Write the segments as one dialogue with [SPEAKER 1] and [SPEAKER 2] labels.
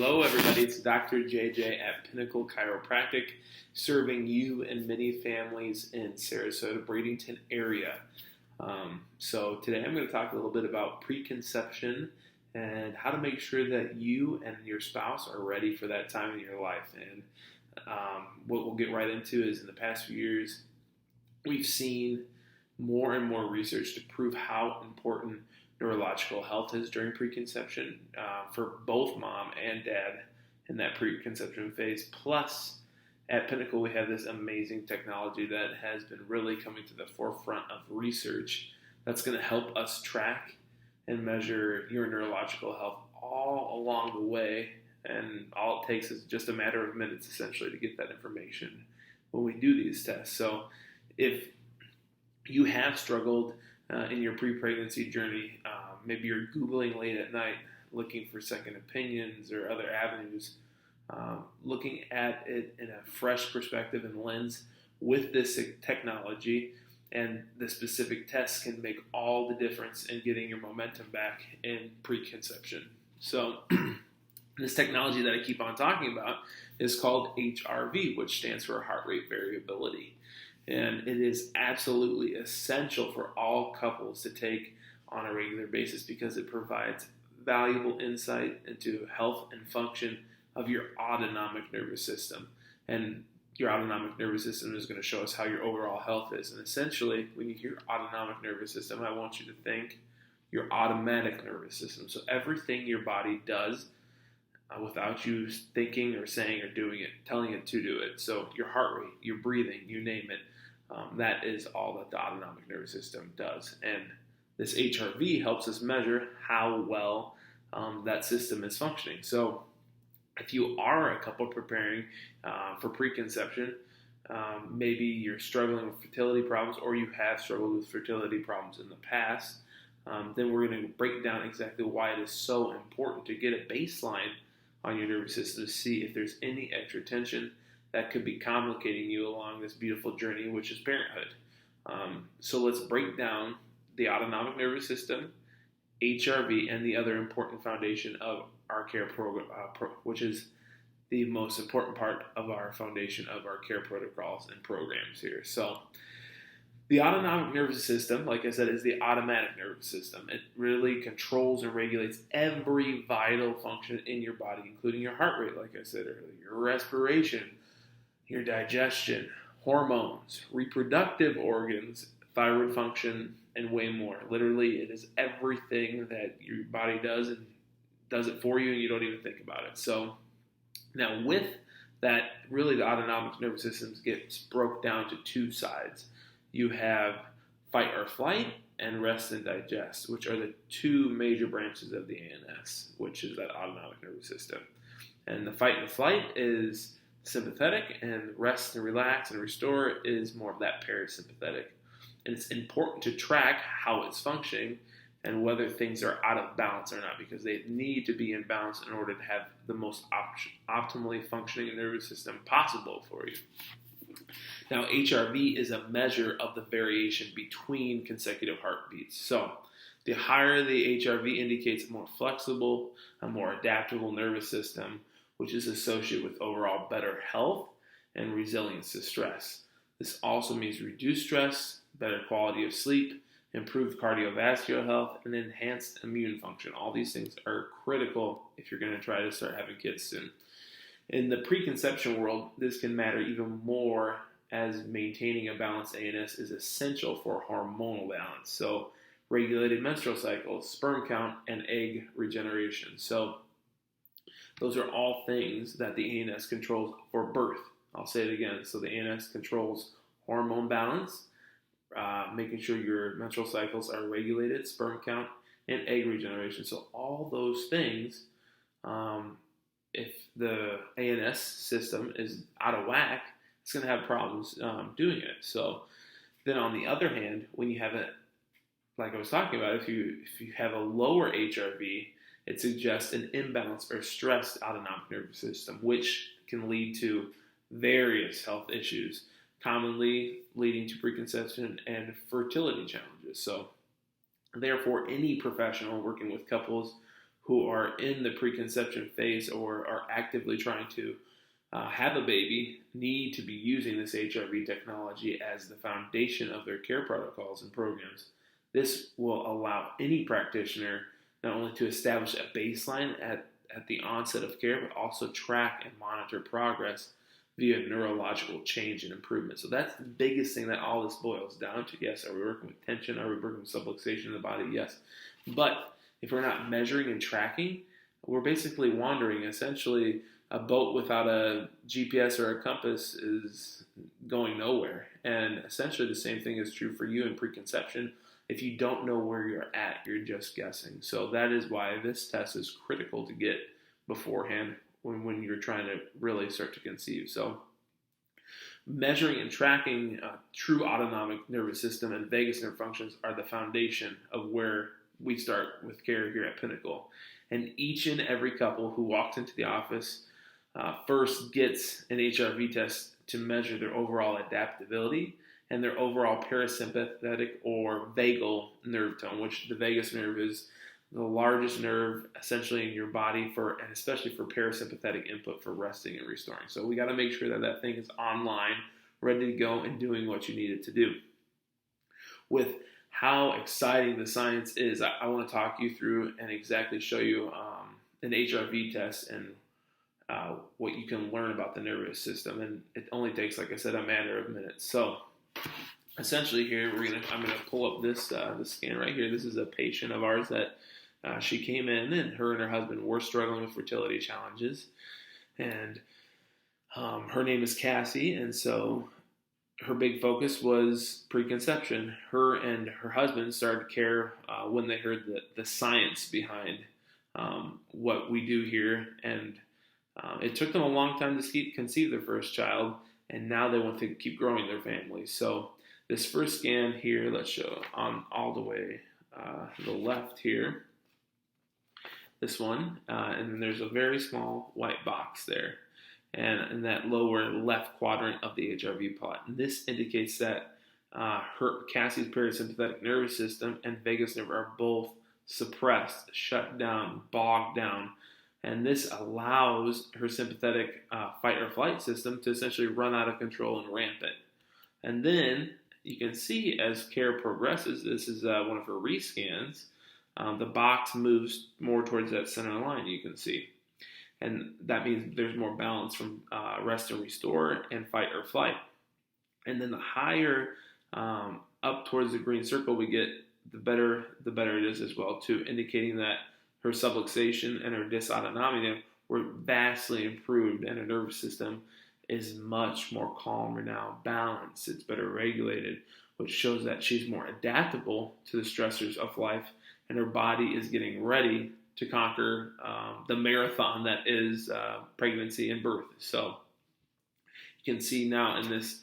[SPEAKER 1] Hello, everybody. It's Dr. JJ at Pinnacle Chiropractic, serving you and many families in Sarasota, Bradenton area. So today I'm going to talk a little bit about preconception and how to make sure that you and your spouse are ready for that time in your life. And what we'll get right into is in the past few years, we've seen more and more research to prove how important neurological health is during preconception for both mom and dad in that preconception phase. Plus, at Pinnacle, we have this amazing technology that has been really coming to the forefront of research that's going to help us track and measure your neurological health all along the way. And all it takes is just a matter of minutes, essentially, to get that information when we do these tests. So if you have struggled in your pre-pregnancy journey, maybe you're Googling late at night, looking for second opinions or other avenues, looking at it in a fresh perspective and lens with this technology and the specific tests can make all the difference in getting your momentum back in preconception. So this technology that I keep on talking about is called HRV, which stands for Heart Rate Variability. And it is absolutely essential for all couples to take on a regular basis because it provides valuable insight into health and function of your autonomic nervous system. And your autonomic nervous system is going to show us how your overall health is. And essentially, when you hear autonomic nervous system, I want you to think your automatic nervous system. So everything your body does without you thinking or saying or doing it, telling it to do it. So your heart rate, your breathing, you name it. That is all that the autonomic nervous system does. And this HRV helps us measure how well that system is functioning. So if you are a couple preparing for preconception, maybe you're struggling with fertility problems or you have struggled with fertility problems in the past, then we're going to break down exactly why it is so important to get a baseline on your nervous system to see if there's any extra tension that could be complicating you along this beautiful journey, which is parenthood. So let's break down the autonomic nervous system, HRV, and the other important foundation of our care program, which is the most important part of our foundation of our care protocols and programs here. So the autonomic nervous system, like I said, is the automatic nervous system. It really controls and regulates every vital function in your body, including your heart rate, like I said earlier, your respiration, your digestion, hormones, reproductive organs, thyroid function, and way more. Literally, it is everything that your body does and does it for you and you don't even think about it. So now with that, really the autonomic nervous system gets broke down to two sides. You have fight or flight and rest and digest, which are the two major branches of the ANS, which is that autonomic nervous system. And the fight and flight is sympathetic, and rest and relax and restore is more of that parasympathetic. And it's important to track how it's functioning and whether things are out of balance or not, because they need to be in balance in order to have the most optimally functioning nervous system possible for you. Now, HRV is a measure of the variation between consecutive heartbeats. So the higher the HRV indicates a more flexible, a more adaptable nervous system, which is associated with overall better health and resilience to stress. This also means reduced stress, better quality of sleep, improved cardiovascular health, and enhanced immune function. All these things are critical if you're going to try to start having kids soon. In the preconception world, this can matter even more as maintaining a balanced ANS is essential for hormonal balance. So regulated menstrual cycles, sperm count, and egg regeneration. So those are all things that the ANS controls for birth. I'll say it again. So the ANS controls hormone balance, making sure your menstrual cycles are regulated, sperm count, and egg regeneration. So all those things, if the ANS system is out of whack, it's going to have problems doing it. So then on the other hand, when you have it, like I was talking about, if you have a lower HRV, it suggests an imbalanced or stressed autonomic nervous system, which can lead to various health issues, commonly leading to preconception and fertility challenges. So therefore, any professional working with couples who who are in the preconception phase or are actively trying to have a baby need to be using this HRV technology as the foundation of their care protocols and programs. This will allow any practitioner not only to establish a baseline at the onset of care, but also track and monitor progress via neurological change and improvement. So that's the biggest thing that all this boils down to. Yes, are we working with tension? Are we working with subluxation in the body? Yes. But if we're not measuring and tracking, we're basically wandering. Essentially, a boat without a GPS or a compass is going nowhere. And essentially the same thing is true for you in preconception. If you don't know where you're at, you're just guessing. So that is why this test is critical to get beforehand when you're trying to really start to conceive. So measuring and tracking true autonomic nervous system and vagus nerve functions are the foundation of where we start with care here at Pinnacle. And each and every couple who walks into the office first gets an HRV test to measure their overall adaptability and their overall parasympathetic or vagal nerve tone, which the vagus nerve is the largest nerve essentially in your body and especially for parasympathetic input for resting and restoring. So we got to make sure that that thing is online, ready to go and doing what you need it to do. With how exciting the science is, I want to talk you through and exactly show you an HRV test and what you can learn about the nervous system. And it only takes, like I said, a matter of minutes. So essentially here, I'm gonna pull up this scan right here. This is a patient of ours that she came in, and her husband were struggling with fertility challenges. And her name is Cassie, and so her big focus was preconception. Her and her husband started care when they heard the science behind what we do here, and it took them a long time to conceive their first child, and now they want to keep growing their family. So this first scan here, let's show on all the way to the left here, this one, and then there's a very small white box there, and in that lower left quadrant of the HRV plot. And this indicates that Cassie's parasympathetic nervous system and vagus nerve are both suppressed, shut down, bogged down. And this allows her sympathetic fight or flight system to essentially run out of control and rampant. And then you can see as care progresses, this is one of her rescans, the box moves more towards that center line, you can see. And that means there's more balance from rest and restore and fight or flight. And then the higher up towards the green circle we get, the better it is as well too, indicating that her subluxation and her dysautonomia were vastly improved, and her nervous system is much more calmer now, balanced, it's better regulated, which shows that she's more adaptable to the stressors of life, and her body is getting ready to conquer the marathon that is pregnancy and birth. So you can see now in this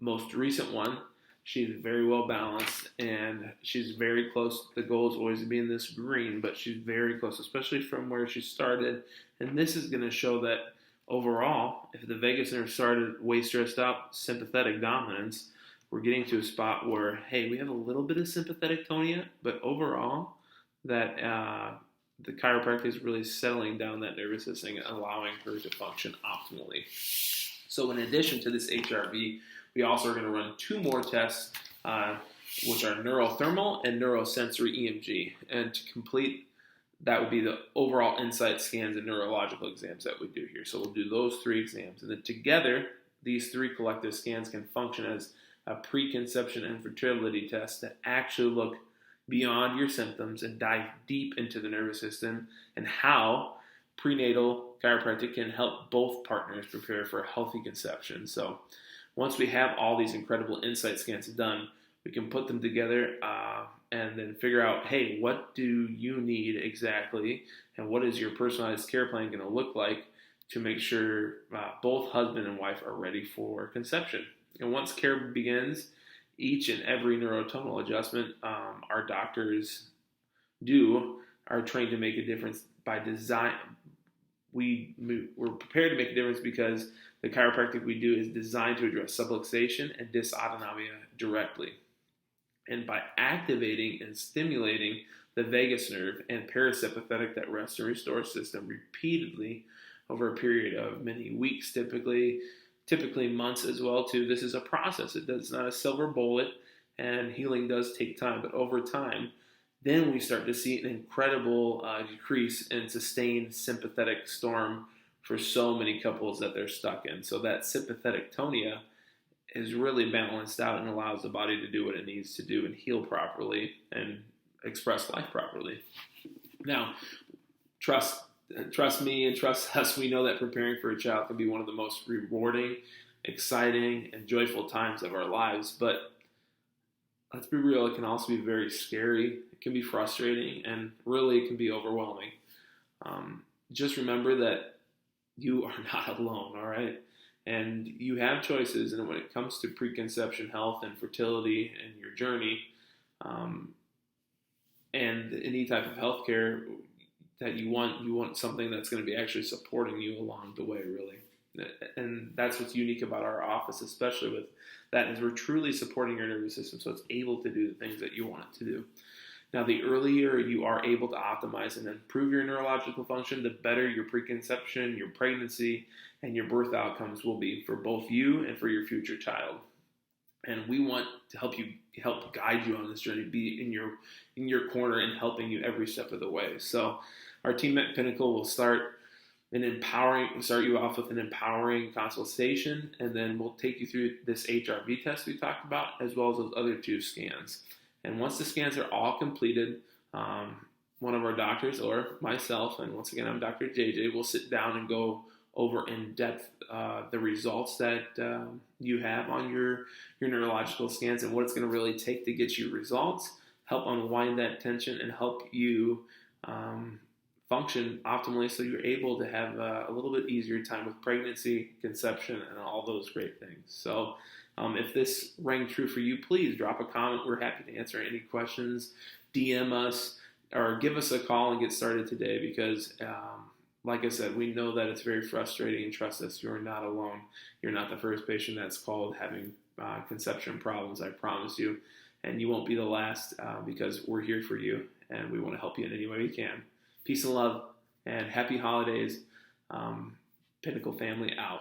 [SPEAKER 1] most recent one, she's very well balanced, and she's very close. The goal is always to be in this green, but she's very close, especially from where she started. And this is going to show that overall, if the vagus nerve started way stressed out, sympathetic dominance, we're getting to a spot where, hey, we have a little bit of sympathetic tonia, but overall, that the chiropractic is really settling down that nervous system and allowing her to function optimally. So in addition to this HRV, we also are going to run two more tests, which are neurothermal and neurosensory EMG. And to complete, that would be the overall insight scans and neurological exams that we do here. So we'll do those three exams. And then together, these three collective scans can function as a preconception and fertility test that actually look beyond your symptoms and dive deep into the nervous system and how prenatal chiropractic can help both partners prepare for a healthy conception. So once we have all these incredible insight scans done, we can put them together and then figure out, hey, what do you need exactly, and what is your personalized care plan going to look like to make sure both husband and wife are ready for conception. And once care begins, each and every neurotonal adjustment our doctors are trained to make a difference by design. We're prepared to make a difference because the chiropractic we do is designed to address subluxation and dysautonomia directly. And by activating and stimulating the vagus nerve, and parasympathetic, that rest and restore system, repeatedly over a period of many weeks, typically months as well too. This is a process. It's not a silver bullet, and healing does take time. But over time, then we start to see an incredible decrease in sustained sympathetic storm for so many couples that they're stuck in. So that sympathetic tonia is really balanced out and allows the body to do what it needs to do and heal properly and express life properly. Now, trust me and trust us, we know that preparing for a child can be one of the most rewarding, exciting, and joyful times of our lives. But let's be real, it can also be very scary. It can be frustrating, and really it can be overwhelming. Just remember that you are not alone, all right? And you have choices, and when it comes to preconception health and fertility and your journey, and any type of healthcare that you want something that's going to be actually supporting you along the way, really. And that's what's unique about our office, especially with that, is we're truly supporting your nervous system so it's able to do the things that you want it to do. Now, the earlier you are able to optimize and improve your neurological function, the better your preconception, your pregnancy, and your birth outcomes will be for both you and for your future child. And we want to help guide you on this journey, be in your corner and helping you every step of the way. So our team at Pinnacle will start you off with an empowering consultation, and then we'll take you through this HRV test we talked about, as well as those other 2 scans. And once the scans are all completed, one of our doctors or myself, and once again, I'm Dr. JJ, will sit down and go over in depth the results that you have on your neurological scans and what it's going to really take to get you results, help unwind that tension, and help you function optimally so you're able to have a little bit easier time with pregnancy, conception, and all those great things. So if this rang true for you, please drop a comment. We're happy to answer any questions. DM us or give us a call and get started today, because like I said, we know that it's very frustrating, and trust us, you're not alone. You're not the first patient that's called having conception problems, I promise you. And you won't be the last, because we're here for you, and we want to help you in any way we can. Peace and love, and happy holidays. Pinnacle family out.